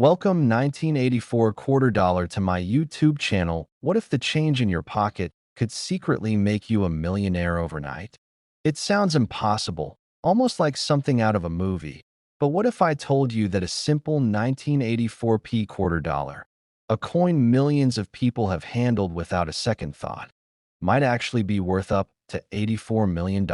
Welcome 1984 quarter dollar to my YouTube channel. What if the change in your pocket could secretly make you a millionaire overnight? It sounds impossible, almost like something out of a movie. But what if I told you that a simple 1984p quarter dollar, a coin millions of people have handled without a second thought, might actually be worth up to $84 million?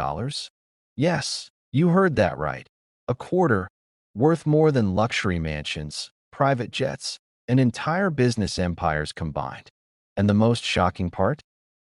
Yes, you heard that right. A quarter, worth more than luxury mansions, private jets, and entire business empires combined. And the most shocking part?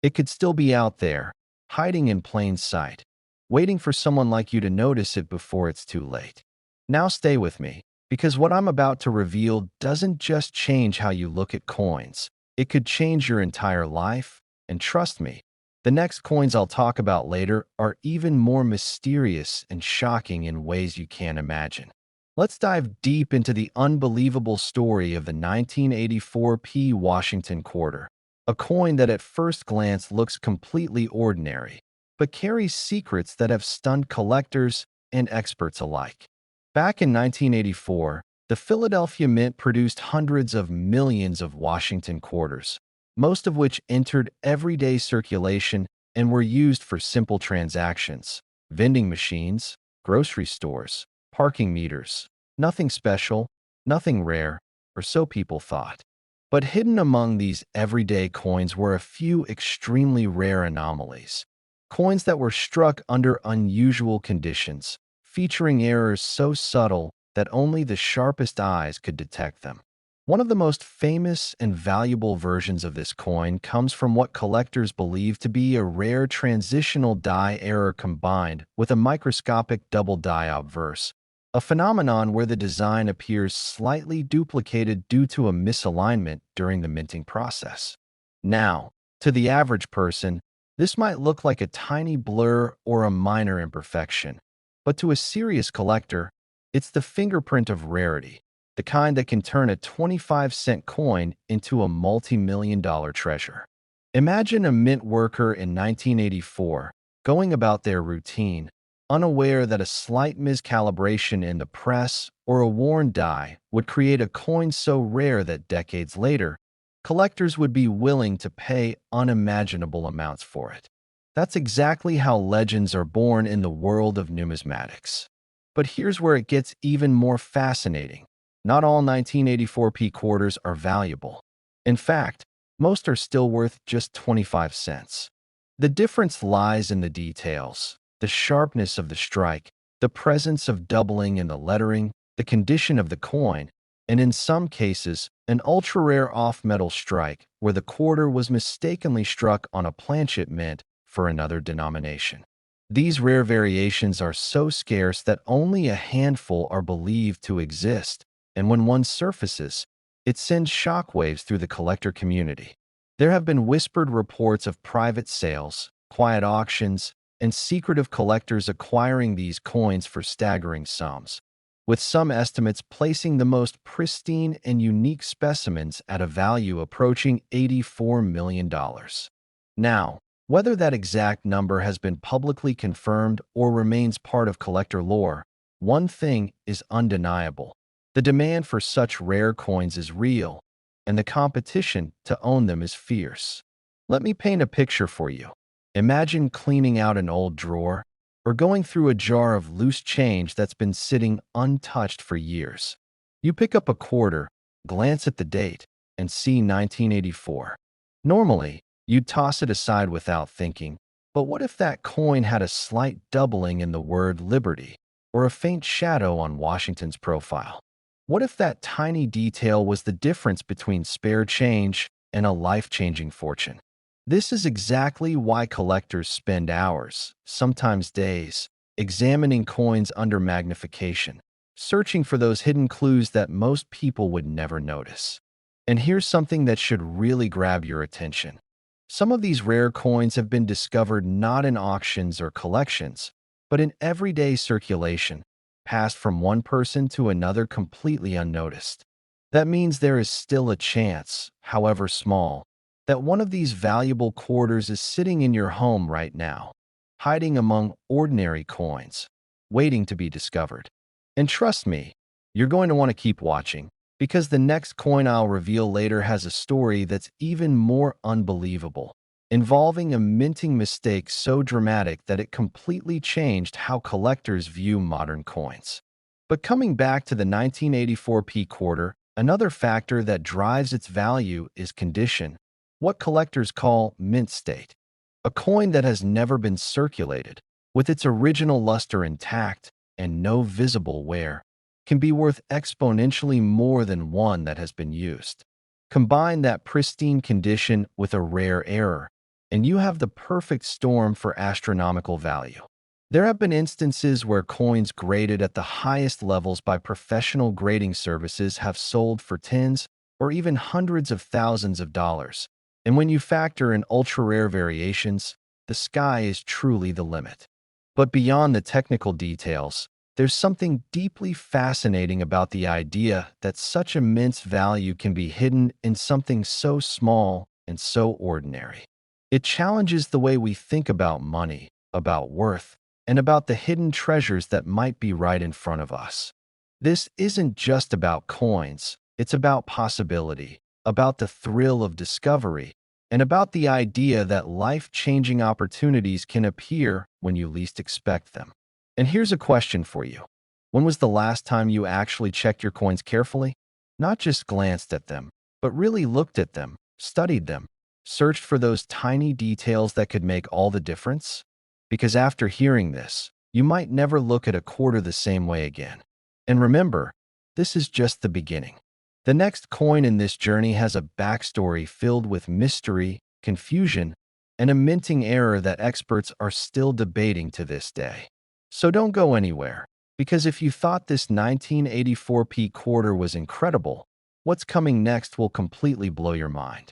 It could still be out there, hiding in plain sight, waiting for someone like you to notice it before it's too late. Now stay with me, because what I'm about to reveal doesn't just change how you look at coins. It could change your entire life, and trust me, the next coins I'll talk about later are even more mysterious and shocking in ways you can't imagine. Let's dive deep into the unbelievable story of the 1984p Washington quarter, a coin that at first glance looks completely ordinary, but carries secrets that have stunned collectors and experts alike. Back in 1984, the Philadelphia Mint produced hundreds of millions of Washington quarters, most of which entered everyday circulation and were used for simple transactions, vending machines, grocery stores, parking meters. Nothing special, nothing rare, or so people thought. But hidden among these everyday coins were a few extremely rare anomalies. Coins that were struck under unusual conditions, featuring errors so subtle that only the sharpest eyes could detect them. One of the most famous and valuable versions of this coin comes from what collectors believe to be a rare transitional die error combined with a microscopic double die obverse, a phenomenon where the design appears slightly duplicated due to a misalignment during the minting process. Now, to the average person, this might look like a tiny blur or a minor imperfection, but to a serious collector, it's the fingerprint of rarity, the kind that can turn a 25-cent coin into a multi-million-dollar treasure. Imagine a mint worker in 1984 going about their routine, unaware that a slight miscalibration in the press or a worn die would create a coin so rare that decades later, collectors would be willing to pay unimaginable amounts for it. That's exactly how legends are born in the world of numismatics. But here's where it gets even more fascinating. Not all 1984p quarters are valuable. In fact, most are still worth just 25 cents. The difference lies in the details, the sharpness of the strike, the presence of doubling in the lettering, the condition of the coin, and in some cases, an ultra-rare off-metal strike where the quarter was mistakenly struck on a planchet mint for another denomination. These rare variations are so scarce that only a handful are believed to exist, and when one surfaces, it sends shockwaves through the collector community. There have been whispered reports of private sales, quiet auctions, and secretive collectors acquiring these coins for staggering sums, with some estimates placing the most pristine and unique specimens at a value approaching $84 million. Now, whether that exact number has been publicly confirmed or remains part of collector lore, one thing is undeniable. The demand for such rare coins is real, and the competition to own them is fierce. Let me paint a picture for you. Imagine cleaning out an old drawer or going through a jar of loose change that's been sitting untouched for years. You pick up a quarter, glance at the date, and see 1984. Normally, you'd toss it aside without thinking, but what if that coin had a slight doubling in the word Liberty or a faint shadow on Washington's profile? What if that tiny detail was the difference between spare change and a life-changing fortune? This is exactly why collectors spend hours, sometimes days, examining coins under magnification, searching for those hidden clues that most people would never notice. And here's something that should really grab your attention. Some of these rare coins have been discovered not in auctions or collections, but in everyday circulation, passed from one person to another completely unnoticed. That means there is still a chance, however small, that one of these valuable quarters is sitting in your home right now, hiding among ordinary coins, waiting to be discovered. And trust me, you're going to want to keep watching, because the next coin I'll reveal later has a story that's even more unbelievable, involving a minting mistake so dramatic that it completely changed how collectors view modern coins. But coming back to the 1984 P quarter, another factor that drives its value is condition, what collectors call mint state. A coin that has never been circulated, with its original luster intact and no visible wear, can be worth exponentially more than one that has been used. Combine that pristine condition with a rare error, and you have the perfect storm for astronomical value. There have been instances where coins graded at the highest levels by professional grading services have sold for tens or even hundreds of thousands of dollars. And when you factor in ultra-rare variations, the sky is truly the limit. But beyond the technical details, there's something deeply fascinating about the idea that such immense value can be hidden in something so small and so ordinary. It challenges the way we think about money, about worth, and about the hidden treasures that might be right in front of us. This isn't just about coins, it's about possibility, about the thrill of discovery, and about the idea that life-changing opportunities can appear when you least expect them. And here's a question for you. When was the last time you actually checked your coins carefully? Not just glanced at them, but really looked at them, studied them, searched for those tiny details that could make all the difference? Because after hearing this, you might never look at a quarter the same way again. And remember, this is just the beginning. The next coin in this journey has a backstory filled with mystery, confusion, and a minting error that experts are still debating to this day. So don't go anywhere, because if you thought this 1984 P quarter was incredible, what's coming next will completely blow your mind.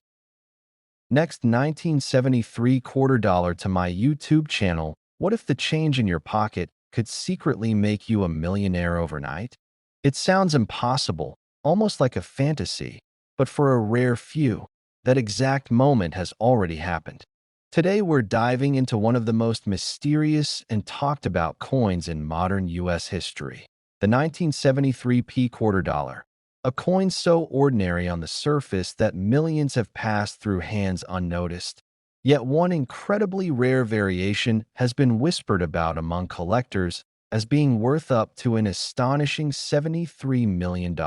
Next, 1973 quarter dollar to my YouTube channel. What if the change in your pocket could secretly make you a millionaire overnight? It sounds impossible, almost like a fantasy, but for a rare few, that exact moment has already happened. Today, we're diving into one of the most mysterious and talked about coins in modern U.S. history, the 1973 P quarter dollar. A coin so ordinary on the surface that millions have passed through hands unnoticed. Yet one incredibly rare variation has been whispered about among collectors as being worth up to an astonishing $73 million.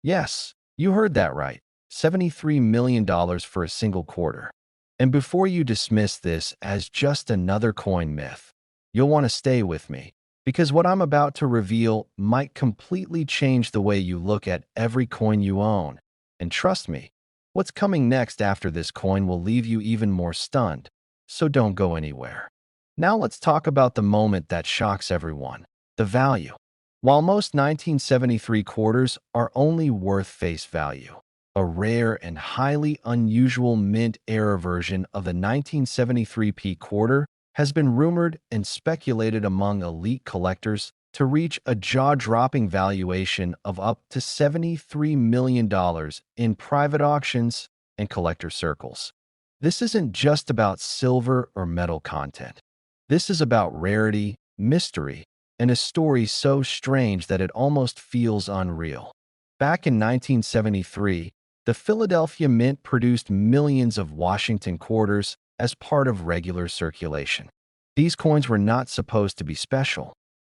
Yes, you heard that right, $73 million for a single quarter. And before you dismiss this as just another coin myth, you'll want to stay with me, because what I'm about to reveal might completely change the way you look at every coin you own. And trust me, what's coming next after this coin will leave you even more stunned, so don't go anywhere. Now let's talk about the moment that shocks everyone, the value. While most 1973 quarters are only worth face value, a rare and highly unusual mint-era version of the 1973 P quarter has been rumored and speculated among elite collectors to reach a jaw-dropping valuation of up to $73 million in private auctions and collector circles. This isn't just about silver or metal content. This is about rarity, mystery, and a story so strange that it almost feels unreal. Back in 1973, the Philadelphia Mint produced millions of Washington quarters as part of regular circulation. These coins were not supposed to be special.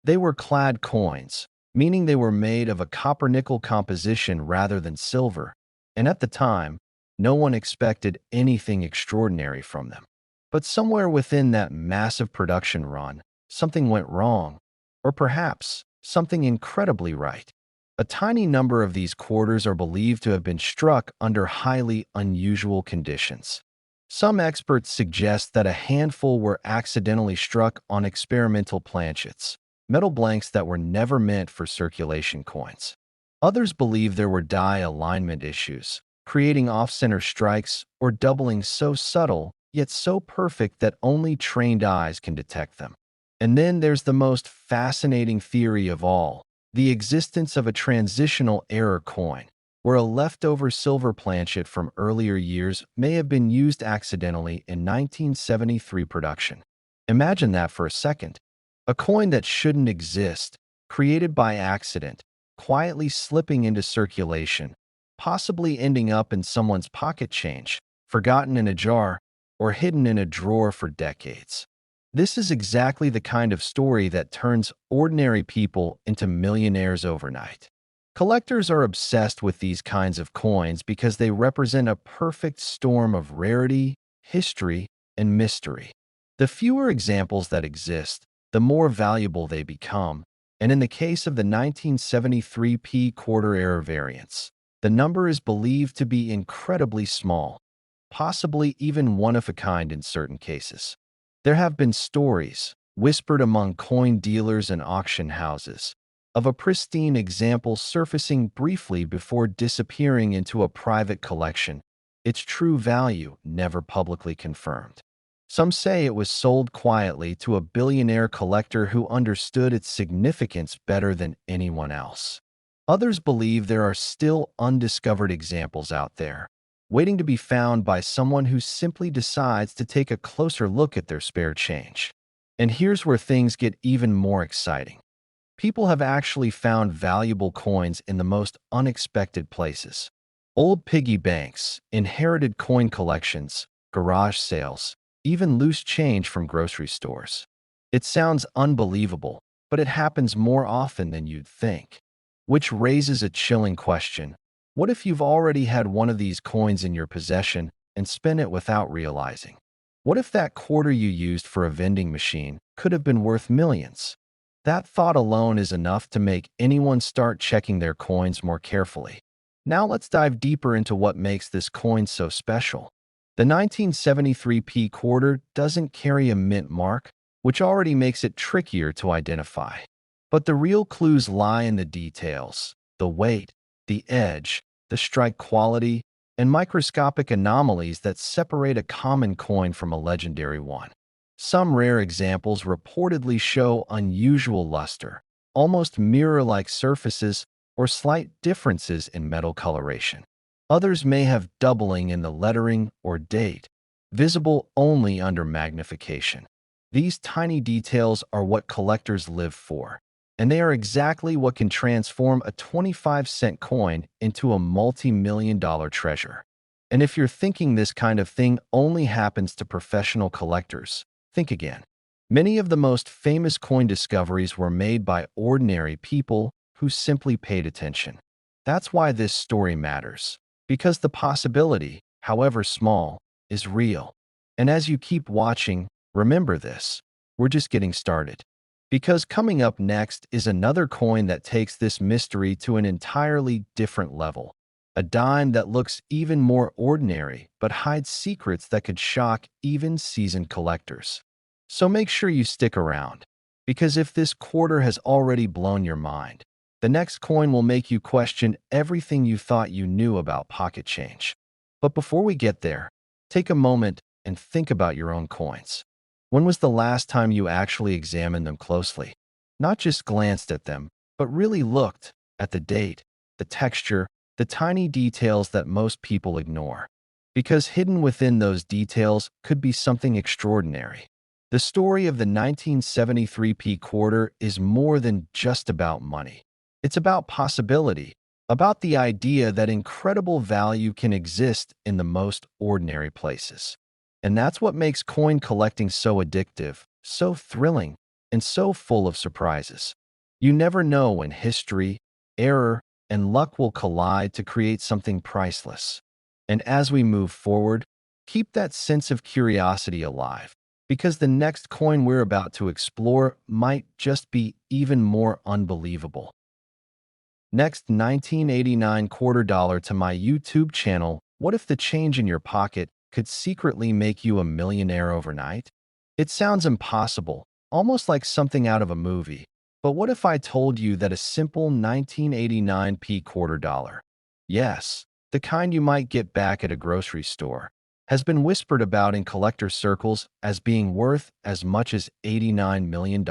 They were clad coins, meaning they were made of a copper-nickel composition rather than silver, and at the time, no one expected anything extraordinary from them. But somewhere within that massive production run, something went wrong, or perhaps something incredibly right. A tiny number of these quarters are believed to have been struck under highly unusual conditions. Some experts suggest that a handful were accidentally struck on experimental planchets, metal blanks that were never meant for circulation coins. Others believe there were die alignment issues, creating off-center strikes or doubling so subtle yet so perfect that only trained eyes can detect them. And then there's the most fascinating theory of all, the existence of a transitional error coin, where a leftover silver planchet from earlier years may have been used accidentally in 1973 production. Imagine that for a second. A coin that shouldn't exist, created by accident, quietly slipping into circulation, possibly ending up in someone's pocket change, forgotten in a jar, or hidden in a drawer for decades. This is exactly the kind of story that turns ordinary people into millionaires overnight. Collectors are obsessed with these kinds of coins because they represent a perfect storm of rarity, history, and mystery. The fewer examples that exist, the more valuable they become, and in the case of the 1973p quarter-era variants, the number is believed to be incredibly small, possibly even one of a kind in certain cases. There have been stories, whispered among coin dealers and auction houses, of a pristine example surfacing briefly before disappearing into a private collection, its true value never publicly confirmed. Some say it was sold quietly to a billionaire collector who understood its significance better than anyone else. Others believe there are still undiscovered examples out there, waiting to be found by someone who simply decides to take a closer look at their spare change. And here's where things get even more exciting. People have actually found valuable coins in the most unexpected places. Old piggy banks, inherited coin collections, garage sales, even loose change from grocery stores. It sounds unbelievable, but it happens more often than you'd think. Which raises a chilling question. What if you've already had one of these coins in your possession and spent it without realizing? What if that quarter you used for a vending machine could have been worth millions? That thought alone is enough to make anyone start checking their coins more carefully. Now let's dive deeper into what makes this coin so special. The 1973p quarter doesn't carry a mint mark, which already makes it trickier to identify. But the real clues lie in the details: the weight, the edge, the strike quality, and microscopic anomalies that separate a common coin from a legendary one. Some rare examples reportedly show unusual luster, almost mirror-like surfaces, or slight differences in metal coloration. Others may have doubling in the lettering or date, visible only under magnification. These tiny details are what collectors live for, and they are exactly what can transform a 25-cent coin into a multi-million-dollar treasure. And if you're thinking this kind of thing only happens to professional collectors, think again. Many of the most famous coin discoveries were made by ordinary people who simply paid attention. That's why this story matters, because the possibility, however small, is real. And as you keep watching, remember this: we're just getting started. Because coming up next is another coin that takes this mystery to an entirely different level. A dime that looks even more ordinary but hides secrets that could shock even seasoned collectors. So make sure you stick around, because if this quarter has already blown your mind, the next coin will make you question everything you thought you knew about pocket change. But before we get there, take a moment and think about your own coins. When was the last time you actually examined them closely? Not just glanced at them, but really looked at the date, the texture, the tiny details that most people ignore. Because hidden within those details could be something extraordinary. The story of the 1973p quarter is more than just about money. It's about possibility, about the idea that incredible value can exist in the most ordinary places. And that's what makes coin collecting so addictive, so thrilling, and so full of surprises. You never know when history, error, and luck will collide to create something priceless. And as we move forward, keep that sense of curiosity alive, because the next coin we're about to explore might just be even more unbelievable. Next, 1989 quarter dollar to my YouTube channel. What if the change in your pocket could secretly make you a millionaire overnight? It sounds impossible, almost like something out of a movie. But what if I told you that a simple 1989p quarter dollar, yes, the kind you might get back at a grocery store, has been whispered about in collector circles as being worth as much as $89 million?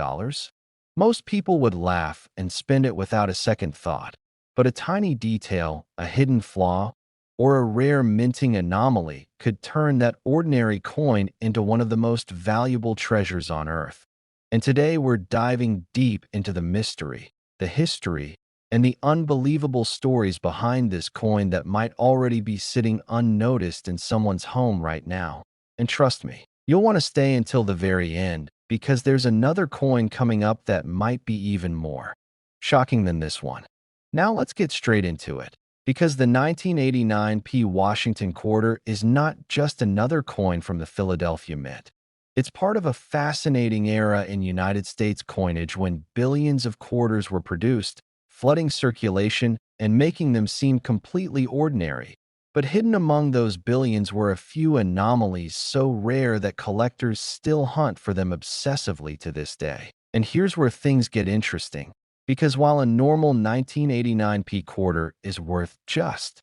Most people would laugh and spend it without a second thought. But a tiny detail, a hidden flaw, or a rare minting anomaly could turn that ordinary coin into one of the most valuable treasures on Earth. And today we're diving deep into the mystery, the history, and the unbelievable stories behind this coin that might already be sitting unnoticed in someone's home right now. And trust me, you'll want to stay until the very end because there's another coin coming up that might be even more shocking than this one. Now let's get straight into it. Because the 1989p Washington quarter is not just another coin from the Philadelphia Mint. It's part of a fascinating era in United States coinage when billions of quarters were produced, flooding circulation and making them seem completely ordinary. But hidden among those billions were a few anomalies so rare that collectors still hunt for them obsessively to this day. And here's where things get interesting. Because while a normal 1989p quarter is worth just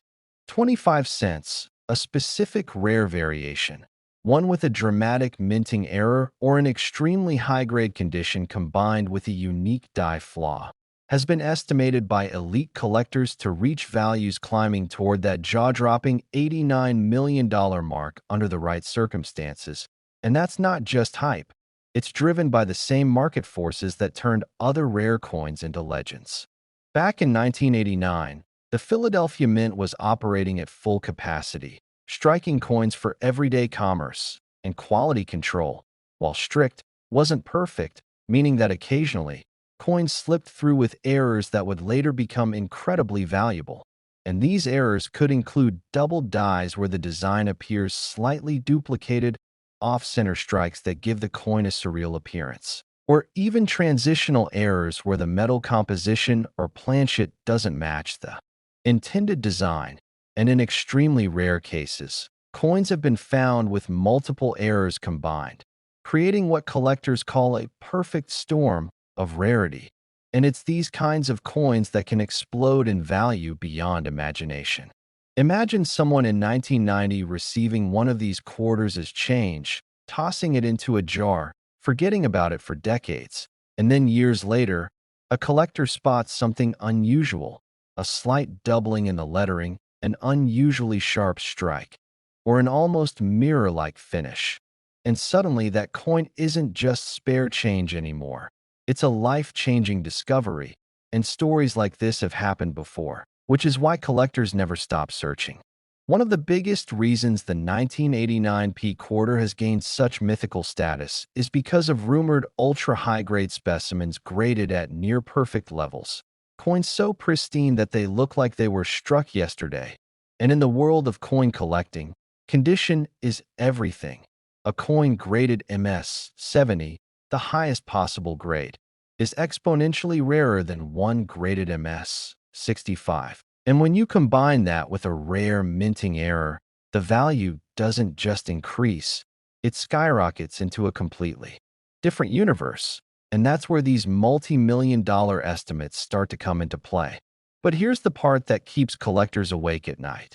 25 cents, a specific rare variation, one with a dramatic minting error or an extremely high-grade condition combined with a unique die flaw, has been estimated by elite collectors to reach values climbing toward that jaw-dropping $89 million mark under the right circumstances. And that's not just hype. It's driven by the same market forces that turned other rare coins into legends. Back in 1989, the Philadelphia Mint was operating at full capacity, striking coins for everyday commerce and quality control. While strict, wasn't perfect, meaning that occasionally, coins slipped through with errors that would later become incredibly valuable. And these errors could include double dies where the design appears slightly duplicated, off-center strikes that give the coin a surreal appearance, or even transitional errors where the metal composition or planchet doesn't match the intended design. And in extremely rare cases, coins have been found with multiple errors combined, creating what collectors call a perfect storm of rarity. And it's these kinds of coins that can explode in value beyond imagination. Imagine someone in 1990 receiving one of these quarters as change, tossing it into a jar, forgetting about it for decades, and then years later, a collector spots something unusual, a slight doubling in the lettering, an unusually sharp strike, or an almost mirror-like finish. And suddenly that coin isn't just spare change anymore. It's a life-changing discovery, and stories like this have happened before, which is why collectors never stop searching. One of the biggest reasons the 1989p quarter has gained such mythical status is because of rumored ultra-high-grade specimens graded at near-perfect levels, coins so pristine that they look like they were struck yesterday. And in the world of coin collecting, condition is everything. A coin graded MS 70, the highest possible grade, is exponentially rarer than one graded MS 65. And when you combine that with a rare minting error, the value doesn't just increase, it skyrockets into a completely different universe. And that's where these multi-million-dollar estimates start to come into play. But here's the part that keeps collectors awake at night.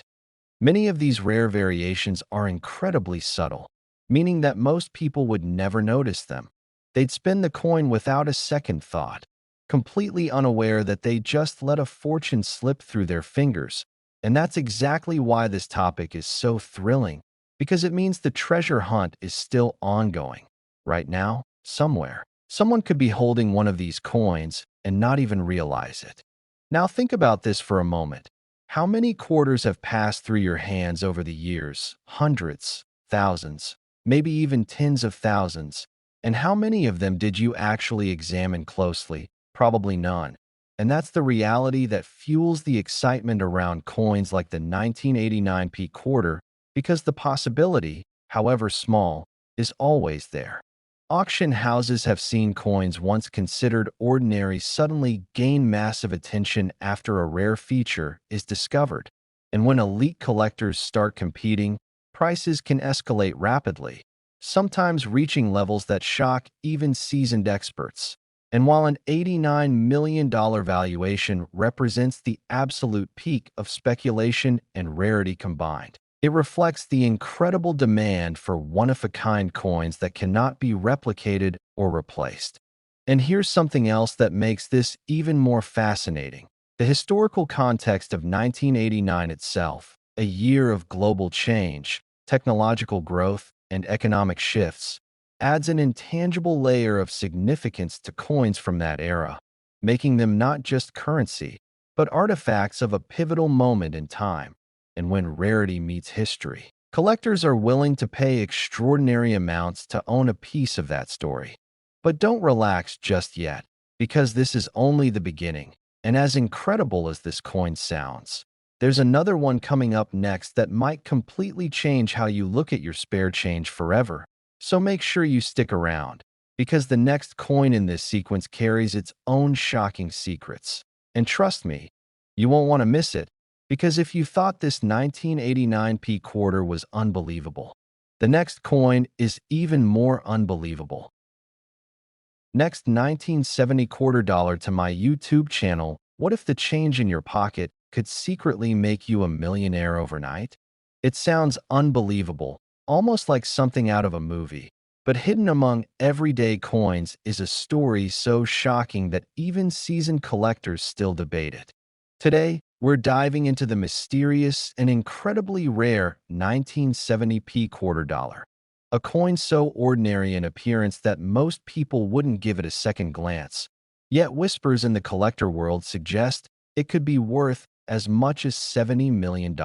Many of these rare variations are incredibly subtle, meaning that most people would never notice them. They'd spin the coin without a second thought, completely unaware that they just let a fortune slip through their fingers. And that's exactly why this topic is so thrilling, because it means the treasure hunt is still ongoing. Right now, somewhere, someone could be holding one of these coins and not even realize it. Now think about this for a moment. How many quarters have passed through your hands over the years? Hundreds, thousands, maybe even tens of thousands. And how many of them did you actually examine closely? Probably none. And that's the reality that fuels the excitement around coins like the 1989p quarter, because the possibility, however small, is always there. Auction houses have seen coins once considered ordinary suddenly gain massive attention after a rare feature is discovered. And when elite collectors start competing, prices can escalate rapidly, sometimes reaching levels that shock even seasoned experts. And while an $89 million valuation represents the absolute peak of speculation and rarity combined, it reflects the incredible demand for one-of-a-kind coins that cannot be replicated or replaced. And here's something else that makes this even more fascinating. The historical context of 1989 itself, a year of global change, technological growth, and economic shifts, adds an intangible layer of significance to coins from that era, making them not just currency, but artifacts of a pivotal moment in time. And when rarity meets history, collectors are willing to pay extraordinary amounts to own a piece of that story. But don't relax just yet, because this is only the beginning. And as incredible as this coin sounds, there's another one coming up next that might completely change how you look at your spare change forever. So make sure you stick around, because the next coin in this sequence carries its own shocking secrets. And trust me, you won't want to miss it, because if you thought this 1989p quarter was unbelievable, the next coin is even more unbelievable. Next 1970 quarter dollar to my YouTube channel. What if the change in your pocket could secretly make you a millionaire overnight? It sounds unbelievable, almost like something out of a movie. But hidden among everyday coins is a story so shocking that even seasoned collectors still debate it. Today, we're diving into the mysterious and incredibly rare 1970p quarter dollar, a coin so ordinary in appearance that most people wouldn't give it a second glance. Yet whispers in the collector world suggest it could be worth as much as $70 million.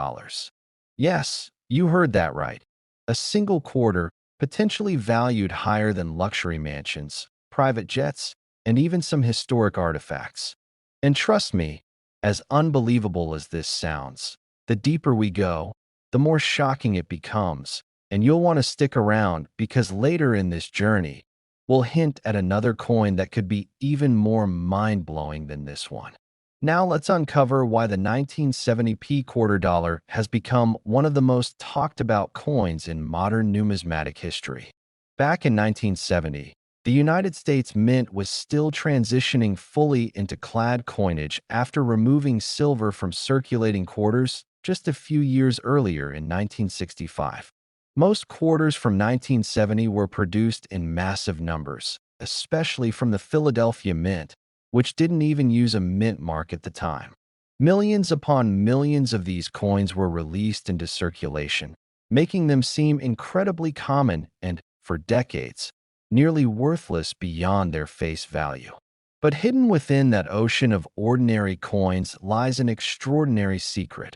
Yes, you heard that right. A single quarter, potentially valued higher than luxury mansions, private jets, and even some historic artifacts. And trust me, as unbelievable as this sounds, the deeper we go, the more shocking it becomes, and you'll want to stick around because later in this journey, we'll hint at another coin that could be even more mind-blowing than this one. Now let's uncover why the 1970p quarter dollar has become one of the most talked about coins in modern numismatic history. Back in 1970, the United States Mint was still transitioning fully into clad coinage after removing silver from circulating quarters just a few years earlier in 1965. Most quarters from 1970 were produced in massive numbers, especially from the Philadelphia Mint, which didn't even use a mint mark at the time. Millions upon millions of these coins were released into circulation, making them seem incredibly common and, for decades, nearly worthless beyond their face value. But hidden within that ocean of ordinary coins lies an extraordinary secret,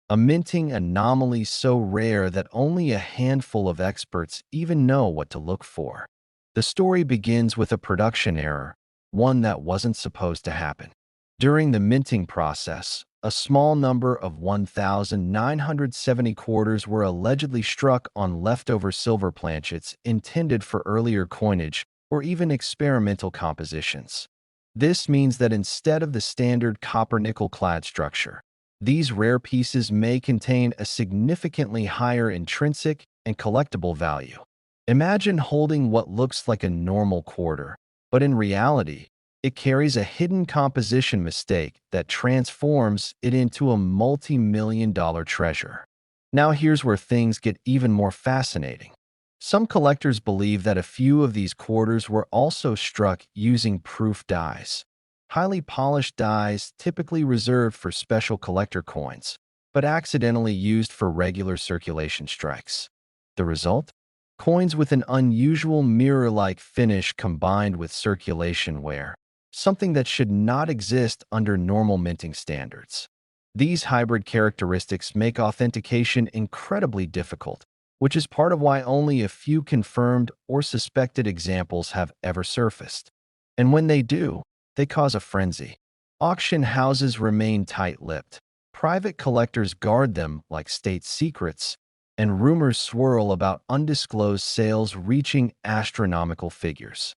a minting anomaly so rare that only a handful of experts even know what to look for. The story begins with a production error, one that wasn't supposed to happen. During the minting process, a small number of 1,970 quarters were allegedly struck on leftover silver planchets intended for earlier coinage or even experimental compositions. This means that instead of the standard copper-nickel clad structure, these rare pieces may contain a significantly higher intrinsic and collectible value. Imagine holding what looks like a normal quarter, but in reality, it carries a hidden composition mistake that transforms it into a multi-million-dollar treasure. Now here's where things get even more fascinating. Some collectors believe that a few of these quarters were also struck using proof dies, highly polished dies typically reserved for special collector coins, but accidentally used for regular circulation strikes. The result? Coins with an unusual mirror-like finish combined with circulation wear, something that should not exist under normal minting standards. These hybrid characteristics make authentication incredibly difficult, which is part of why only a few confirmed or suspected examples have ever surfaced. And when they do, they cause a frenzy. Auction houses remain tight-lipped. Private collectors guard them like state secrets, and rumors swirl about undisclosed sales reaching astronomical figures.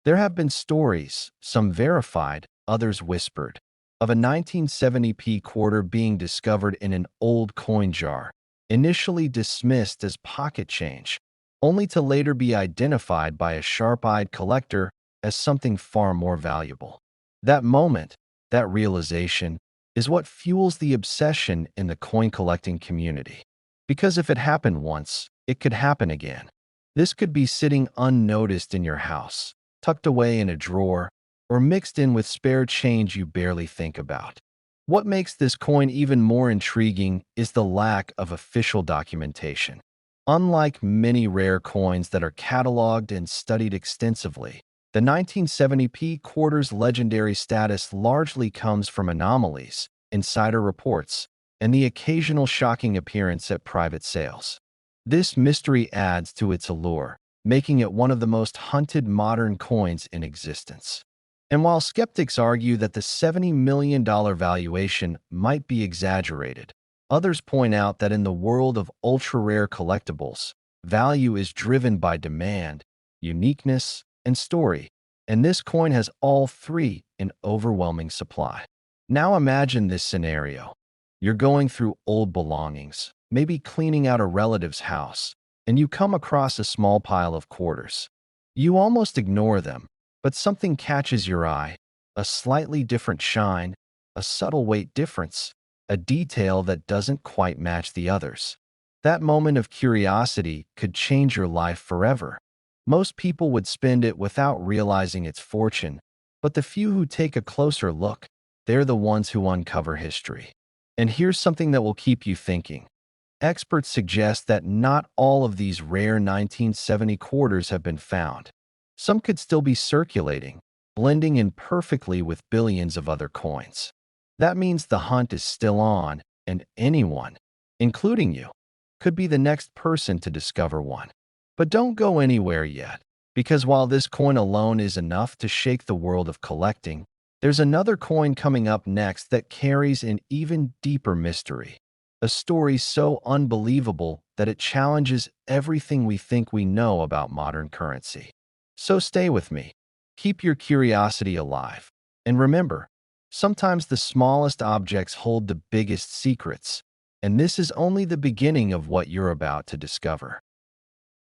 There have been stories, some verified, others whispered, of a 1970p quarter being discovered in an old coin jar, initially dismissed as pocket change, only to later be identified by a sharp-eyed collector as something far more valuable. That moment, that realization, is what fuels the obsession in the coin collecting community. Because if it happened once, it could happen again. This could be sitting unnoticed in your house, tucked away in a drawer, or mixed in with spare change you barely think about. What makes this coin even more intriguing is the lack of official documentation. Unlike many rare coins that are cataloged and studied extensively, the 1970p quarter's legendary status largely comes from anomalies, insider reports, and the occasional shocking appearance at private sales. This mystery adds to its allure, making it one of the most hunted modern coins in existence. And while skeptics argue that the $70 million valuation might be exaggerated, others point out that in the world of ultra-rare collectibles, value is driven by demand, uniqueness, and story, and this coin has all three in overwhelming supply. Now imagine this scenario. You're going through old belongings, maybe cleaning out a relative's house, and you come across a small pile of quarters. You almost ignore them, but something catches your eye, a slightly different shine, a subtle weight difference, a detail that doesn't quite match the others. That moment of curiosity could change your life forever. Most people would spend it without realizing its fortune, but the few who take a closer look, they're the ones who uncover history. And here's something that will keep you thinking. Experts suggest that not all of these rare 1970 quarters have been found. Some could still be circulating, blending in perfectly with billions of other coins. That means the hunt is still on, and anyone, including you, could be the next person to discover one. But don't go anywhere yet, because while this coin alone is enough to shake the world of collecting, there's another coin coming up next that carries an even deeper mystery. A story so unbelievable that it challenges everything we think we know about modern currency. So stay with me. Keep your curiosity alive. And remember, sometimes the smallest objects hold the biggest secrets, and this is only the beginning of what you're about to discover.